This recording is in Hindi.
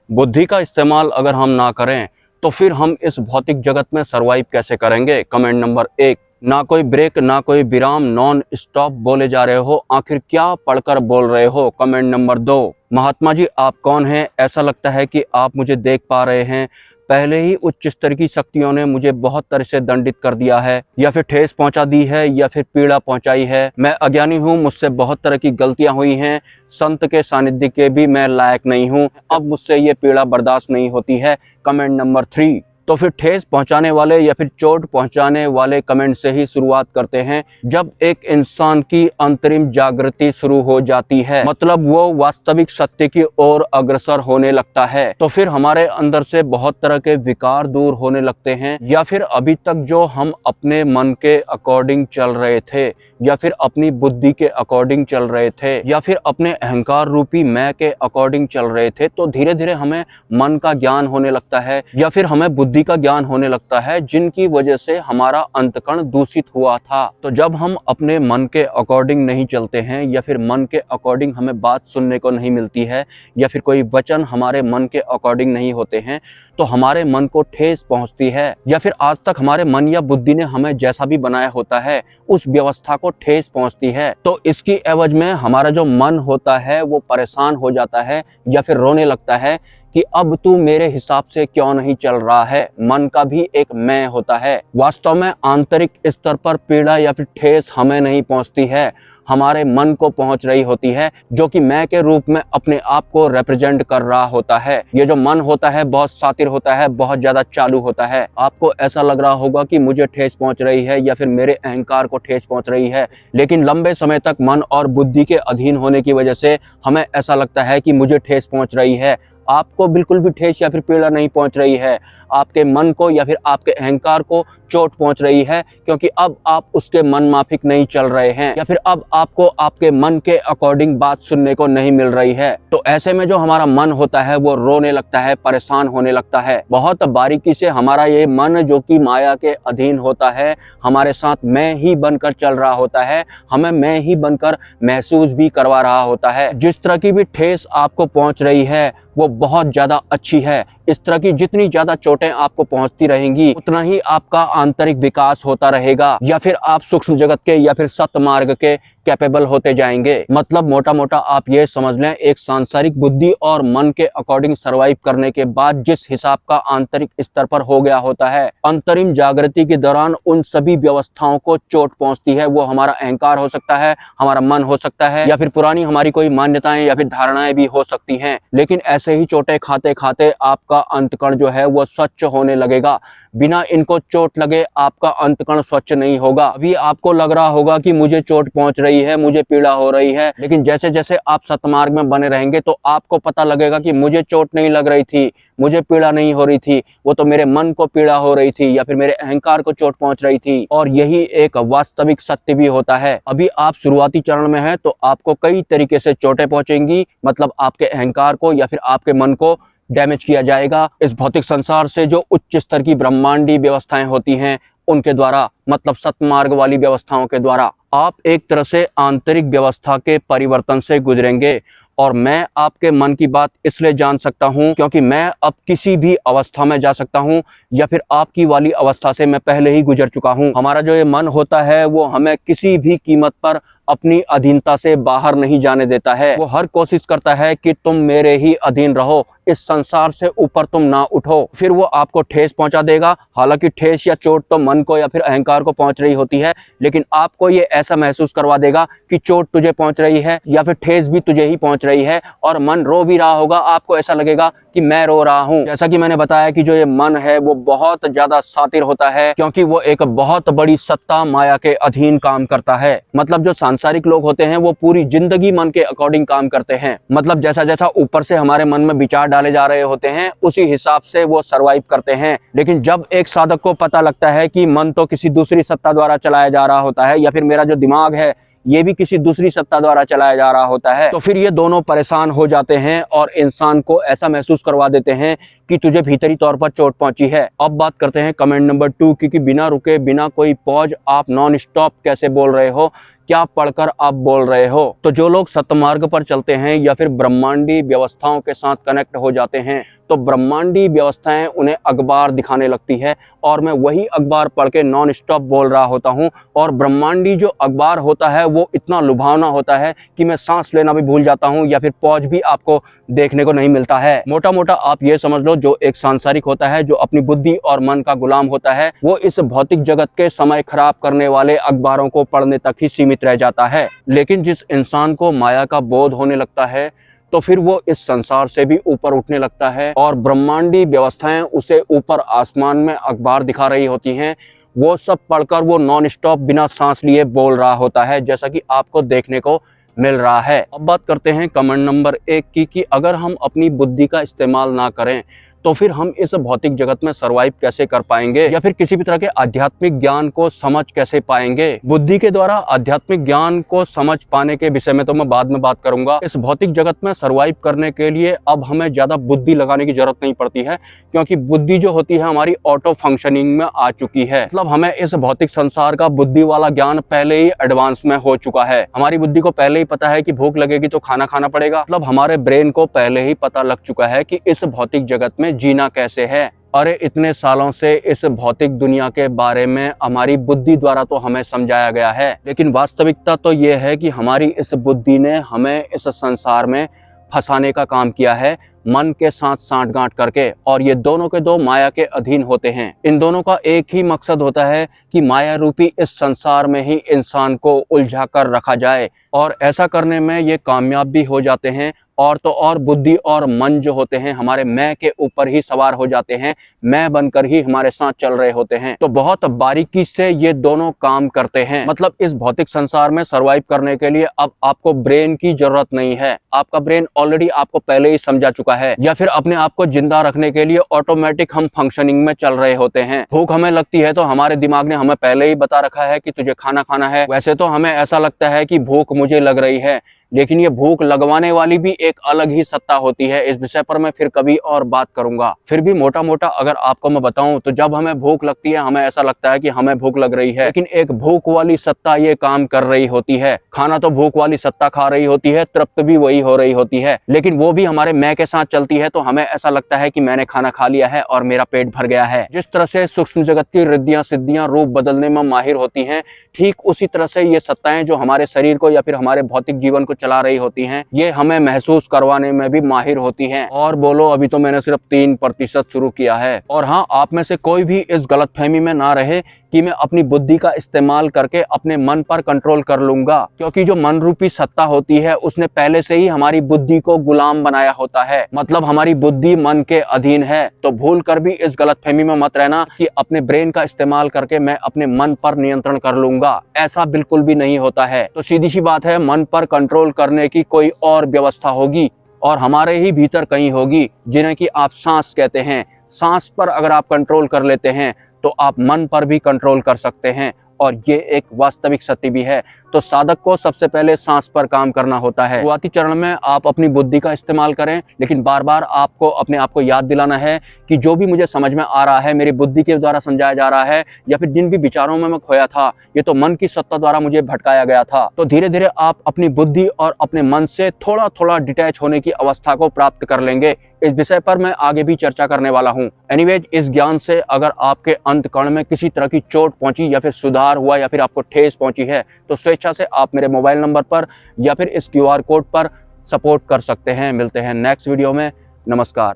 बुद्धि का इस्तेमाल अगर हम ना करें तो फिर हम इस भौतिक जगत में सरवाइव कैसे करेंगे। कमेंट नंबर 1, ना कोई ब्रेक ना कोई विराम, नॉन स्टॉप बोले जा रहे हो, आखिर क्या पढ़कर बोल रहे हो। कमेंट नंबर 2, महात्मा जी आप कौन हैं, ऐसा लगता है कि आप मुझे देख पा रहे हैं, पहले ही उच्च स्तर की शक्तियों ने मुझे बहुत तरह से दंडित कर दिया है, या फिर ठेस पहुंचा दी है, या फिर पीड़ा पहुंचाई है। मैं अज्ञानी हूं, मुझसे बहुत तरह की गलतियां हुई हैं, संत के सानिध्य के भी मैं लायक नहीं हूं, अब मुझसे ये पीड़ा बर्दाश्त नहीं होती है। कमेंट नंबर 3, तो फिर ठेस पहुंचाने वाले या फिर चोट पहुंचाने वाले कमेंट से ही शुरुआत करते हैं। जब एक इंसान की अंतरिम जागृति शुरू हो जाती है, मतलब वो वास्तविक सत्य की ओर अग्रसर होने लगता है, तो फिर हमारे अंदर से बहुत तरह के विकार दूर होने लगते हैं, या फिर अभी तक जो हम अपने मन के अकॉर्डिंग चल रहे थे, या फिर अपनी बुद्धि के अकॉर्डिंग चल रहे थे, या फिर अपने अहंकार रूपी मैं के अकॉर्डिंग चल रहे थे, तो धीरे धीरे हमें मन का ज्ञान होने लगता है, या फिर हमें बुद्धि का ज्ञान होने लगता है, जिनकी वजह से हमारा अंतकण दूषित हुआ था। तो जब हम अपने मन के अकॉर्डिंग नहीं चलते हैं, या फिर मन के अकॉर्डिंग हमें बात सुनने को नहीं मिलती है, या फिर कोई वचन हमारे मन के अकॉर्डिंग नहीं होते हैं, तो हमारे मन को ठेस पहुंचती है, या फिर आज तक हमारे मन या बुद्धि ने हमें जैसा भी बनाया होता है उस व्यवस्था को ठेस पहुंचती है। तो इसकी एवज में हमारा जो मन होता है वो परेशान हो जाता है, या फिर रोने लगता है कि अब तू मेरे हिसाब से क्यों नहीं चल रहा है। मन का भी एक मैं होता है। वास्तव में आंतरिक स्तर पर पीड़ा या फिर ठेस हमें नहीं पहुंचती है, हमारे मन को पहुंच रही होती है, जो कि मैं के रूप में अपने आप को रिप्रेजेंट कर रहा होता है। ये जो मन होता है बहुत शातिर होता है, बहुत ज्यादा चालू होता है। आपको ऐसा लग रहा होगा कि मुझे ठेस पहुंच रही है, या फिर मेरे अहंकार को ठेस पहुंच रही है, लेकिन लंबे समय तक मन और बुद्धि के अधीन होने की वजह से हमें ऐसा लगता है कि मुझे ठेस पहुंच रही है। आपको बिल्कुल भी ठेस या फिर पीड़ा नहीं पहुंच रही है, आपके मन को या फिर आपके अहंकार को चोट पहुंच रही है, क्योंकि अब आप उसके मन माफिक नहीं चल रहे हैं, या फिर अब आपको आपके मन के अकॉर्डिंग बात सुनने को नहीं मिल रही है। तो ऐसे में जो हमारा मन होता है वो रोने लगता है, परेशान होने लगता है। बहुत बारीकी से हमारा ये मन जो कि माया के अधीन होता है, हमारे साथ मैं ही बनकर चल रहा होता है, हमें मैं ही बनकर महसूस भी करवा रहा होता है। जिस तरह की भी ठेस आपको पहुंच रही है वो बहुत ज्यादा अच्छी है। इस तरह की जितनी ज्यादा चोटें आपको पहुंचती रहेंगी, उतना ही आपका आंतरिक विकास होता रहेगा, या फिर आप सूक्ष्म जगत के या फिर सत्य मार्ग के कैपेबल होते जाएंगे। मतलब मोटा मोटा आप ये समझ लें, एक सांसारिक बुद्धि और मन के अकॉर्डिंग सरवाइव करने के बाद जिस हिसाब का आंतरिक स्तर पर हो गया होता है, अंतरिम जागृति के दौरान उन सभी व्यवस्थाओं को चोट पहुंचती है। वो हमारा अहंकार हो सकता है, हमारा मन हो सकता है, या फिर पुरानी हमारी कोई मान्यताएं या फिर धारणाएं भी हो सकती हैं। लेकिन ऐसे ही चोटें खाते खाते आपका अंतकण जो है वो स्वच्छ होने लगेगा। बिना इनको चोट लगे आपका अंतकण स्वच्छ नहीं होगा। अभी आपको लग रहा होगा कि मुझे चोट पहुंच रही है, मुझे पीड़ा हो रही है, लेकिन जैसे जैसे आप सतमार्ग में बने रहेंगे तो आपको पता लगेगा कि मुझे चोट नहीं लग रही थी, मुझे पीड़ा नहीं हो रही थी, वो तो मेरे मन को पीड़ा हो रही थी, या फिर मेरे अहंकार को चोट पहुंच रही थी। और यही एक वास्तविक सत्य भी होता है। अभी आप शुरुआती चरण में हैं तो आपको कई तरीके से चोटें पहुंचेंगी, मतलब आपके अहंकार को या फिर आपके मन को डैमेज किया जाएगा। इस भौतिक संसार से जो उच्च स्तर की ब्रह्मांडीय व्यवस्थाएं होती हैं उनके द्वारा, मतलब सतमार्ग वाली व्यवस्थाओं के द्वारा आप एक तरह से आंतरिक व्यवस्था के परिवर्तन से गुजरेंगे। और मैं आपके मन की बात इसलिए जान सकता हूं क्योंकि मैं अब किसी भी अवस्था में जा सकता हूं, या फिर आपकी वाली अवस्था से मैं पहले ही गुजर चुका हूं। हमारा जो ये मन होता है वो हमें किसी भी कीमत पर अपनी अधीनता से बाहर नहीं जाने देता है। वो हर कोशिश करता है कि तुम मेरे ही अधीन रहो, इस संसार से ऊपर तुम ना उठो। फिर वो आपको ठेस पहुंचा देगा। हालांकि ठेस या चोट तो मन को या फिर अहंकार को पहुंच रही होती है, लेकिन आपको ये ऐसा महसूस करवा देगा कि चोट तुझे पहुंच रही है या फिर ठेस भी तुझे ही पहुंच रही है, और मन रो भी रहा होगा। आपको ऐसा लगेगा कि मैं रो रहा हूं। जैसा कि मैंने बताया कि जो ये मन है वो बहुत ज्यादा शातिर होता है, क्योंकि वो एक बहुत बड़ी सत्ता माया के अधीन काम करता है। मतलब जो सांसारिक लोग होते हैं वो पूरी जिंदगी मन के अकॉर्डिंग काम करते हैं। मतलब जैसा जैसा ऊपर से हमारे मन में विचार डाले जा रहे होते हैं उसी हिसाब से वो सरवाइव करते हैं। लेकिन जब एक साधक को पता लगता है कि मन तो किसी दूसरी सत्ता द्वारा चलाया जा रहा होता है, या फिर मेरा जो दिमाग है ये भी किसी दूसरी सत्ता द्वारा चलाया जा रहा होता है, तो फिर ये दोनों परेशान हो जाते हैं और इंसान को ऐसा महसूस करवा देते हैं कि तुझे भीतरी तौर पर चोट पहुंची है। अब बात करते हैं कमेंट नंबर 2 की, बिना रुके बिना कोई पॉज आप नॉन स्टॉप कैसे बोल रहे हो, क्या पढ़कर आप बोल रहे हो? तो जो लोग सतमार्ग पर चलते हैं या फिर ब्रह्मांडी व्यवस्थाओं के साथ कनेक्ट हो जाते हैं तो ब्रह्मांडी व्यवस्थाएं उन्हें अखबार दिखाने लगती है और मैं वही अखबार पढ़ के नॉन स्टॉप बोल रहा होता हूं। और ब्रह्मांडी जो अखबार होता है वो इतना लुभावना होता है कि मैं सांस लेना भी भूल जाता हूं या फिर पौज भी आपको देखने को नहीं मिलता है। मोटा मोटा आप ये समझ लो, जो एक सांसारिक होता है, जो अपनी बुद्धि और मन का गुलाम होता है, वो इस भौतिक जगत के समय खराब करने वाले अखबारों को पढ़ने तक ही सीमित रह जाता है। लेकिन जिस इंसान को माया का बोध होने लगता है तो फिर वो इस संसार से भी ऊपर उठने लगता है और ब्रह्मांडी व्यवस्थाएं उसे ऊपर आसमान में अखबार दिखा रही होती हैं। वो सब पढ़कर वो नॉन स्टॉप बिना सांस लिए बोल रहा होता है, जैसा कि आपको देखने को मिल रहा है। अब बात करते हैं कमेंट नंबर 1 की कि अगर हम अपनी बुद्धि का इस्तेमाल ना करें तो फिर हम इस भौतिक जगत में सरवाइव कैसे कर पाएंगे या फिर किसी भी तरह के आध्यात्मिक ज्ञान को समझ कैसे पाएंगे। बुद्धि के द्वारा आध्यात्मिक ज्ञान को समझ पाने के विषय में तो मैं बाद में बात करूंगा। इस भौतिक जगत में सरवाइव करने के लिए अब हमें ज्यादा बुद्धि लगाने की जरूरत नहीं पड़ती है, क्योंकि बुद्धि जो होती है हमारी ऑटो फंक्शनिंग में आ चुकी है। मतलब हमें इस भौतिक संसार का बुद्धि वाला ज्ञान पहले ही एडवांस में हो चुका है। हमारी बुद्धि को पहले ही पता है कि भूख लगेगी तो खाना खाना पड़ेगा। मतलब हमारे ब्रेन को पहले ही पता लग चुका है कि इस भौतिक जगत में जीना कैसे है। अरे इतने सालों से इस भौतिक दुनिया के बारे में हमारी बुद्धि द्वारा तो हमें समझाया गया है, लेकिन वास्तविकता तो ये है कि हमारी इस बुद्धि ने हमें इस संसार में फंसाने का काम किया है, मन के साथ सांठगांठ करके। और ये दोनों के दो माया के अधीन होते हैं। इन दोनों का एक ही मकसद होता है कि माया रूपी इस संसार में ही इंसान को उलझा कर रखा जाए, और ऐसा करने में ये कामयाब भी हो जाते हैं। और तो और बुद्धि और मन जो होते हैं हमारे मैं के ऊपर ही सवार हो जाते हैं, मैं बनकर ही हमारे साथ चल रहे होते हैं। तो बहुत बारीकी से ये दोनों काम करते हैं। मतलब इस भौतिक संसार में सरवाइव करने के लिए अब आपको ब्रेन की जरूरत नहीं है। आपका ब्रेन ऑलरेडी आपको पहले ही समझा चुका है, या फिर अपने आप को जिंदा रखने के लिए ऑटोमेटिक हम फंक्शनिंग में चल रहे होते हैं। भूख हमें लगती है तो हमारे दिमाग ने हमें पहले ही बता रखा है कि तुझे खाना खाना है। वैसे तो हमें ऐसा लगता है कि भूख मुझे लग रही है, लेकिन ये भूख लगवाने वाली भी एक अलग ही सत्ता होती है। इस विषय पर मैं फिर कभी और बात करूंगा। फिर भी मोटा मोटा अगर आपको मैं बताऊं तो जब हमें भूख लगती है हमें ऐसा लगता है कि हमें भूख लग रही है, लेकिन एक भूख वाली सत्ता ये काम कर रही होती है। खाना तो भूख वाली सत्ता खा रही होती है, तृप्त भी वही हो रही होती है, लेकिन वो भी हमारे मैं के साथ चलती है। तो हमें ऐसा लगता है कि मैंने खाना खा लिया है और मेरा पेट भर गया है। जिस तरह से सूक्ष्म जगत की रिद्धियां सिद्धियां रूप बदलने में माहिर होती हैं, ठीक उसी तरह से ये सत्ताएं जो हमारे शरीर को या फिर हमारे भौतिक जीवन को चला रही होती हैं, ये हमें महसूस करवाने में भी माहिर होती हैं। और बोलो, अभी तो मैंने सिर्फ 3% शुरू किया है। और हाँ, आप में से कोई भी इस गलतफहमी में ना रहे कि मैं अपनी बुद्धि का इस्तेमाल करके अपने मन पर कंट्रोल कर लूंगा, क्योंकि जो मन रूपी सत्ता होती है उसने पहले से ही हमारी बुद्धि को गुलाम बनाया होता है। मतलब हमारी बुद्धि मन के अधीन है। तो भूल कर भी इस गलतफहमी में मत रहना कि अपने ब्रेन का इस्तेमाल करके मैं अपने मन पर नियंत्रण कर लूंगा। ऐसा बिल्कुल भी नहीं होता है। तो सीधी सी बात है, मन पर कंट्रोल करने की कोई और व्यवस्था होगी और हमारे ही भीतर कहीं होगी, जिन्हें कि आप सांस कहते हैं। सांस पर अगर आप कंट्रोल कर लेते हैं तो आप मन पर भी कंट्रोल कर सकते हैं, और ये एक वास्तविक सत्य भी है। तो साधक को सबसे पहले सांस पर काम करना होता है। शुरुआती चरण में आप अपनी बुद्धि का इस्तेमाल करें, लेकिन बार बार आपको अपने आप को याद दिलाना है कि जो भी मुझे समझ में आ रहा है मेरी बुद्धि के द्वारा समझाया जा रहा है, या फिर जिन भी विचारों में मैं खोया था ये तो मन की सत्ता द्वारा मुझे भटकाया गया था। तो धीरे धीरे आप अपनी बुद्धि और अपने मन से थोड़ा थोड़ा डिटैच होने की अवस्था को प्राप्त कर लेंगे। इस विषय पर मैं आगे भी चर्चा करने वाला हूँ। एनीवेज, इस ज्ञान से अगर आपके अंतकरण में किसी तरह की चोट पहुंची या फिर सुधार हुआ या फिर आपको ठेस पहुंची है तो स्वेच्छा से आप मेरे मोबाइल नंबर पर या फिर इस QR कोड पर सपोर्ट कर सकते हैं। मिलते हैं नेक्स्ट वीडियो में। नमस्कार।